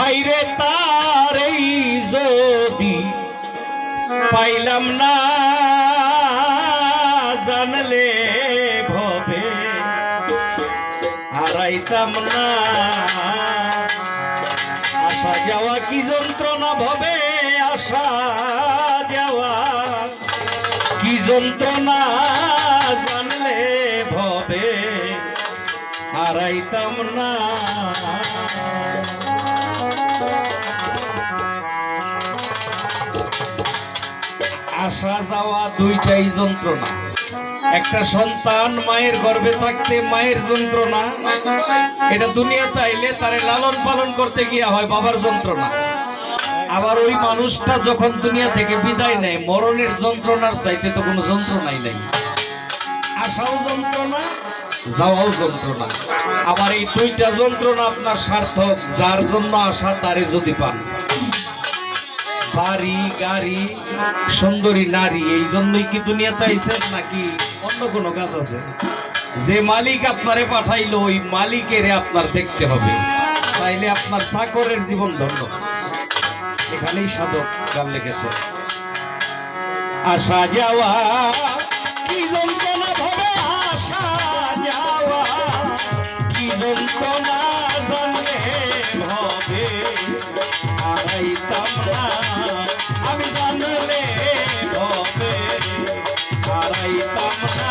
হাইরে তারেই যদি পাইলাম না জানলে ভবে হারাইতাম না। আসা যাওয়া কি যন্ত্রণা ভবে, আসা যাওয়া কি যন্ত্রণা জানলে ভবে হারাইতাম না। আসা যাওয়া দুইটাই যন্ত্রণা। একটা সন্তান মায়ের গর্ভে থাকতে মায়ের যন্ত্রণা, এটা দুনিয়াতে আইলে তারে লালন পালন করতে গিয়া হয় বাবার যন্ত্রণা। আবার ওই মানুষটা যখন দুনিয়া থেকে বিদায় নেয় মরণের যন্ত্রণার চাইতে তো কোনো যন্ত্রণাই নাই। আসাও যন্ত্রণা, যাওয়াও যন্ত্রণা। আবার এই দুইটা যন্ত্রণা আপনার সার্থক যার জন্য আসা তারে যদি পান। বাড়ি গাড়ি সুন্দরী নারী এই জন্যই কি দুনিয়াতে আইছেন নাকি অন্য কোনো কাজ আছে? যে মালিক আপনারে পাঠাইলো ওই মালিকের আপনার দেখতে হবে, তাইলে আপনার চাকরের জীবন ধন্য। এখানেই সাধক গান লিখেছে। আসা যাওয়া কি যন্ত্রণা ভবে, আসা যাওয়া কি যন্ত্রণা জানলে ভবে হারাইতাম না। আমি জানলে ভবে হারাইতাম না।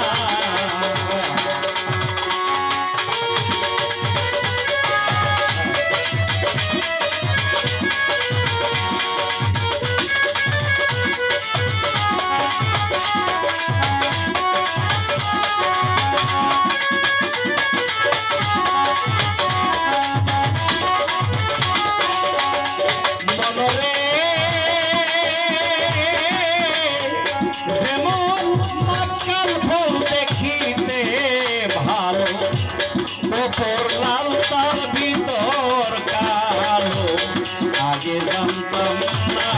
লাল তার ভিতর কালো আগে জানতাম না।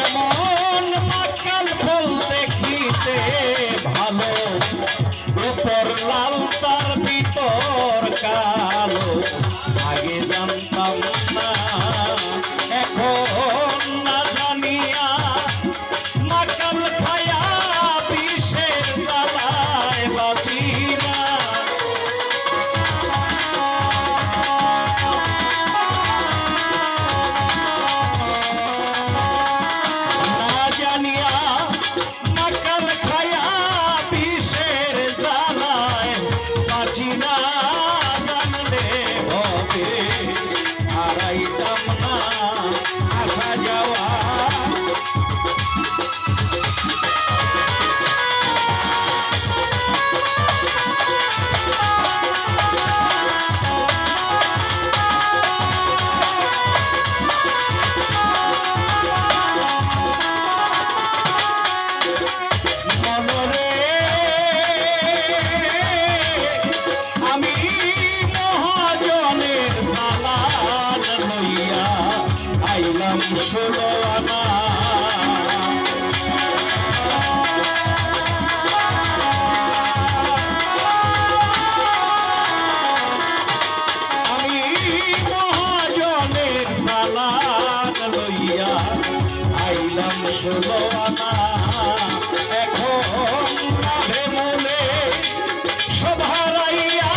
এমন মাকাল ফুল দেখিতে ভালো, উপর লাল তার ভিতর কালো আগে জানতাম না। এখন না জানিয়া মাকাল খায়া বিষের জ্বালায় বাঁচি না। না জানিয়া মাকাল খায়া বিষের জ্বালায় বাঁচি না। জানলে হবে হারাইতাম না। আসা যাওয়া মনরে আমি মহাজনের সালাদ লইয়া আইলাম 16 আনা। আমি মহাজনের সালাদ লইয়া আইলাম 16 আনা। এখন লাভে মূলে সব হারাইয়া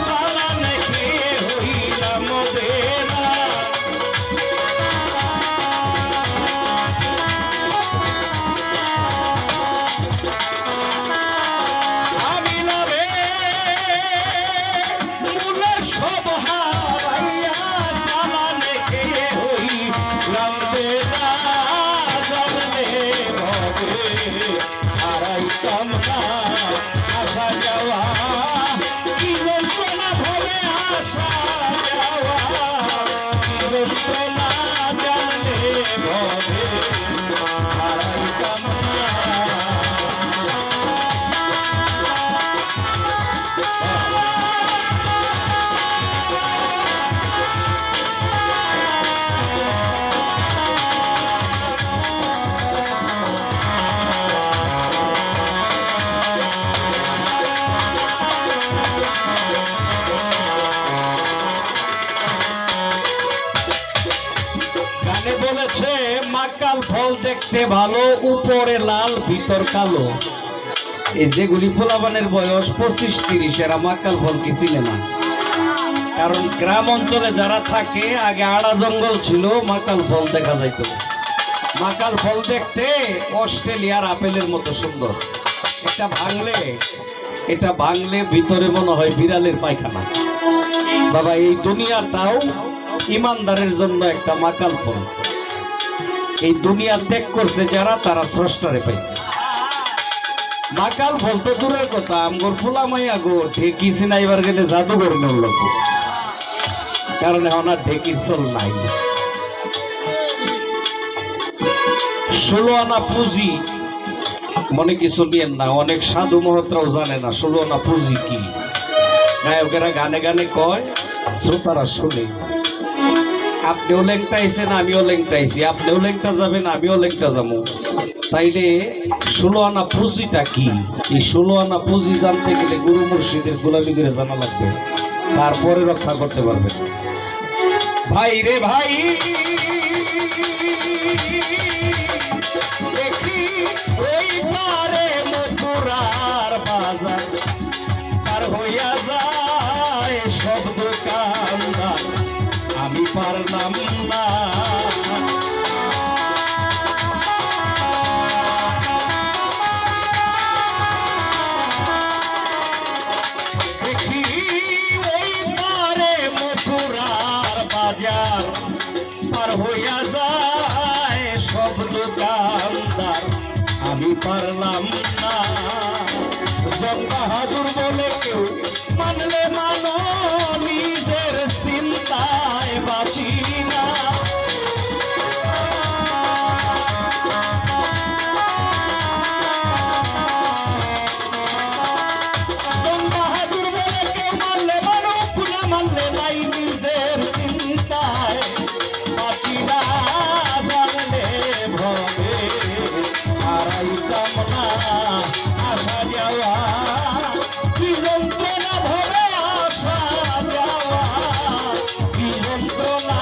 সালান খেয়ে হইলাম দেনা। আমি লাভে মূলে সব হারাইয়া সালান খেয়ে হইলাম দেনা। জানলে ভবে হারাইতাম মাকাল ফল দেখতে ভালো, উপরে লাল ভিতর কালো। এই যেগুলি পোলাবানের বয়স 25-30, এরা মাকাল ফল কি চিনে না। কারণ গ্রাম অঞ্চলে যারা থাকে, আগে আড়া জঙ্গল ছিল, মাকাল ফল দেখা যাইত। মাকাল ফল দেখতে অস্ট্রেলিয়ার আপেলের মতো সুন্দর। এটা ভাঙলে ভিতরে মনে হয় বিড়ালের পায়খানা। বাবা, এই দুনিয়াটাও ইমানদারের জন্য একটা মাকাল ফল। এই দুনিয়া ত্যাগ করছে যারা, তারা স্রষ্টারে পাইছে। মাকাল ফল তো দূরের কথা, আমগর ফুলা মাইয়া গো ঢেকি চিনাইবার গেলে জাদুঘর নেওয়ার লোক, কারণ এখন আর ঢেকির চল নাই। 16 আনা পুঁজি মনে কিছু নিয়েন না, অনেক সাধু মহাত্রাও জানে না 16 আনা পুঁজি কি। গায়কেরা গানে গানে কয়, শ্রোতারা শুনে। আপনিও লেংটাইছেন, আমিও লেংটাইছি, আপনিও লেংটা যাবেন, আমিও লেংটা যাবো। তাইলে 16 আনা পুঁজিটা কি? এই 16 আনা পুঁজি জানতে গেলে গুরু মুর্শিদের গোলামি করে জানা লাগবে, তারপরে রক্ষা করতে পারবেন। ভাই রে ভাই, দেখি ওই পারে মথুরার বাজার, পার হইয়া যায় সব দোকানদার, আমি পারলাম না। দেখি ওই পারে মথুরার বাজার, পার হইয়া যায় সব দোকানদার, আমি পারলাম না। জন বাহাদুর বলে কেউ মানলে মানো, নিজের চিন্তায় বাঁচি না। জন বাহাদুর বলে কেউ মানলে মানো, পুরা মানলে নাই, নিজের চিন্তায় বাঁচি না। জানলে ভবে হারাইতাম না আসা যাওয়া, কি যন্ত্রণা ভবে আসা যাওয়া, কি যন্ত্রণা।